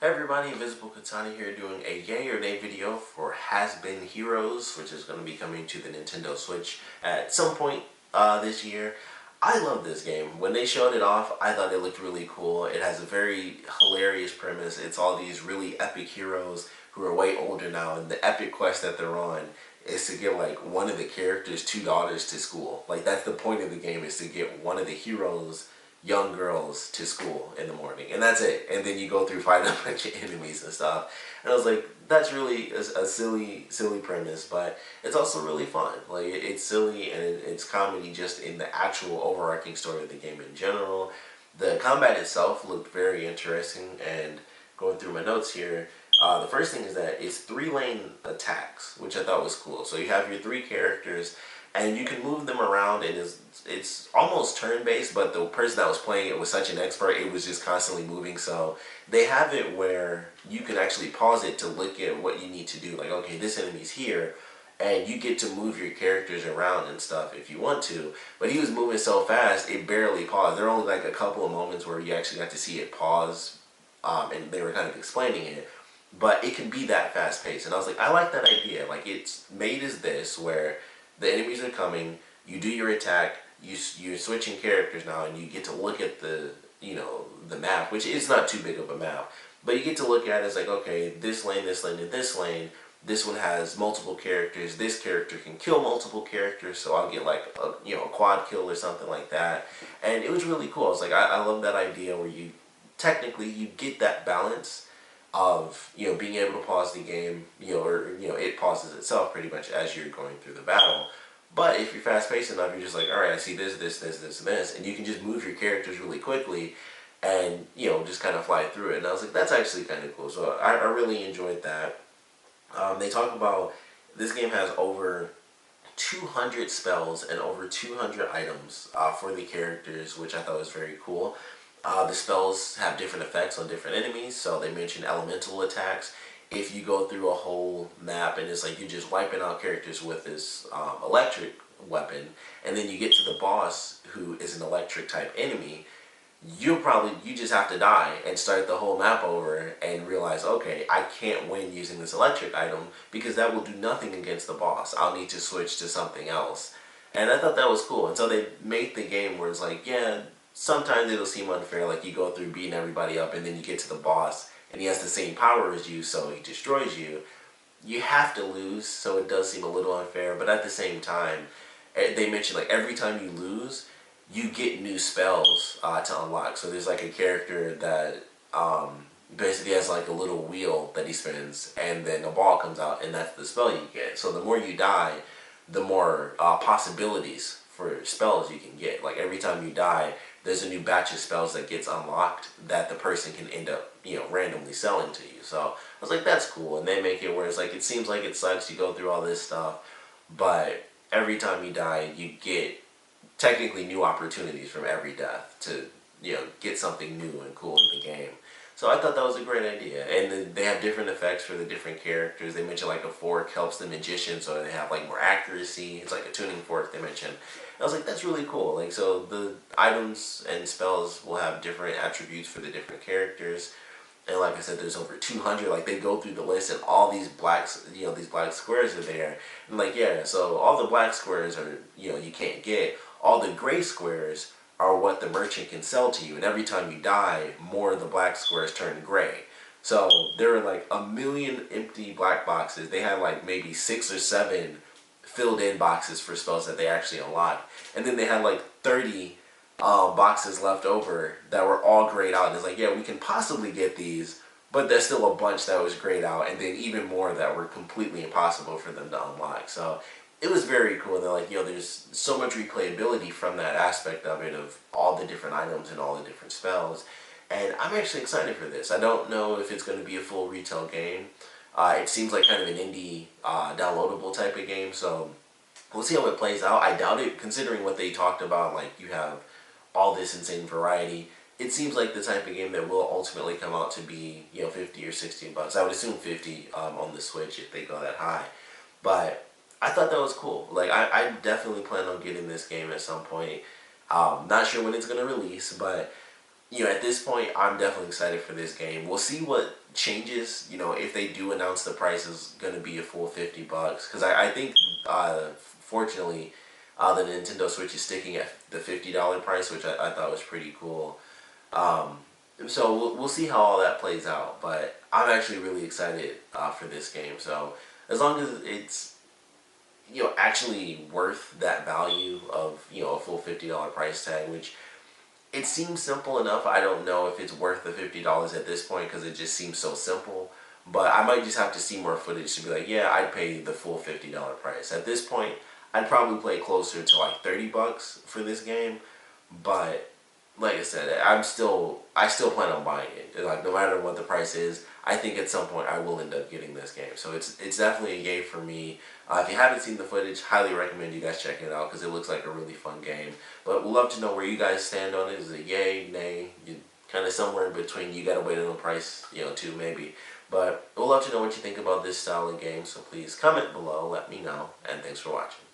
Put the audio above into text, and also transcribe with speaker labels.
Speaker 1: Hey everybody, Invisiblekatana here doing a yay or nay video for Has Been Heroes, which is going to be coming to the Nintendo Switch at some point this year. I love this game. When they showed it off, I thought it looked really cool. It has a very hilarious premise. It's all these really epic heroes who are way older now, and the epic quest that they're on is to get like one of the characters' two daughters to school. Like that's the point of the game, is to get one of the heroes' young girls to school in the morning, and that's it. And then you go through fighting a bunch of enemies and stuff. And I was like, that's really a silly premise, but it's also really fun. Like it's silly and it's comedy just in the actual overarching story of the game in general. The combat itself looked very interesting, and going through my notes here, the first thing is that it's 3-lane attacks, which I thought was cool. So you have your 3 characters, and you can move them around, and it's almost turn-based, but the person that was playing it was such an expert, it was just constantly moving. So they have it where you can actually pause it to look at what you need to do. Like, okay, this enemy's here, and you get to move your characters around and stuff if you want to. But he was moving so fast, it barely paused. There were only like a couple of moments where you actually got to see it pause, and they were kind of explaining it. But it can be that fast-paced, and I was like, I like that idea. Like, it's made as this, where the enemies are coming, you do your attack, you're switching characters now, and you get to look at the map, which is not too big of a map, but you get to look at it as like, okay, this lane, and this lane, this one has multiple characters, this character can kill multiple characters, so I'll get like a quad kill or something like that. And it was really cool. I was like, I love that idea where you get that balance of being able to pause the game, or it pauses itself pretty much as you're going through the battle. But if you're fast paced enough, you're just like, all right, I see this, and you can just move your characters really quickly, and just kind of fly through it. And I was like, that's actually kind of cool. So I really enjoyed that. They talk about this game has over 200 spells and over 200 items for the characters, which I thought was very cool. The spells have different effects on different enemies, so they mentioned elemental attacks. If you go through a whole map and it's like you're just wiping out characters with this electric weapon, and then you get to the boss who is an electric type enemy, you just have to die and start the whole map over and realize, okay, I can't win using this electric item because that will do nothing against the boss. I'll need to switch to something else. And I thought that was cool. And so they make the game where it's like, yeah, sometimes it'll seem unfair, like you go through beating everybody up and then you get to the boss and he has the same power as you, so he destroys you. You have to lose, so it does seem a little unfair, but at the same time, they mention like every time you lose, you get new spells to unlock. So there's like a character that basically has like a little wheel that he spins, and then a ball comes out, and that's the spell you get. So the more you die, the more possibilities for spells you can get. Like every time you die, there's a new batch of spells that gets unlocked that the person can end up, randomly selling to you. So I was like, that's cool. And they make it where it's like, it seems like it sucks, you go through all this stuff, but every time you die, you get technically new opportunities from every death to, get something new and cool in the game. So I thought that was a great idea. And they have different effects for the different characters. They mentioned like a fork helps the magician, so they have like more accuracy. It's like a tuning fork they mentioned. And I was like, that's really cool. Like, so the items and spells will have different attributes for the different characters. And like I said, there's over 200. Like, they go through the list, and all these these black squares are there. And like, yeah, so all the black squares are, you can't get. All the gray squares are what the merchant can sell to you, and every time you die, more of the black squares turn gray. So there are like 1 million empty black boxes. They had like maybe 6 or 7 filled in boxes for spells that they actually unlocked, and then they had like 30 boxes left over that were all grayed out. And it's like, yeah, we can possibly get these, but there's still a bunch that was grayed out, and then even more that were completely impossible for them to unlock. So it was very cool. They're like, there's so much replayability from that aspect of it, of all the different items and all the different spells. And I'm actually excited for this. I don't know if it's going to be a full retail game. It seems like kind of an indie downloadable type of game, so we'll see how it plays out. I doubt it, considering what they talked about, like you have all this insane variety. It seems like the type of game that will ultimately come out to be, 50 or 60 bucks. I would assume 50 on the Switch if they go that high. But I thought that was cool. Like, I definitely plan on getting this game at some point. Not sure when it's going to release, but at this point, I'm definitely excited for this game. We'll see what changes. If they do announce the price is going to be a full $50, because I think, fortunately, the Nintendo Switch is sticking at the $50 price, which I thought was pretty cool. Um, so we'll see how all that plays out. But I'm actually really excited for this game. So as long as it's actually worth that value of a full $50 price tag, which it seems simple enough. I don't know if it's worth the $50 at this point because it just seems so simple. But I might just have to see more footage to be like, yeah, I'd pay the full $50 price. At this point, I'd probably play closer to like $30 for this game. But like I said, I still plan on buying it. Like no matter what the price is, I think at some point I will end up getting this game. So it's definitely a yay for me. If you haven't seen the footage, highly recommend you guys checking it out because it looks like a really fun game. But we'd love to know where you guys stand on it. Is it yay, nay? You kind of somewhere in between. You gotta wait on the price, too maybe. But we'd love to know what you think about this style of game. So please comment below, let me know, and thanks for watching.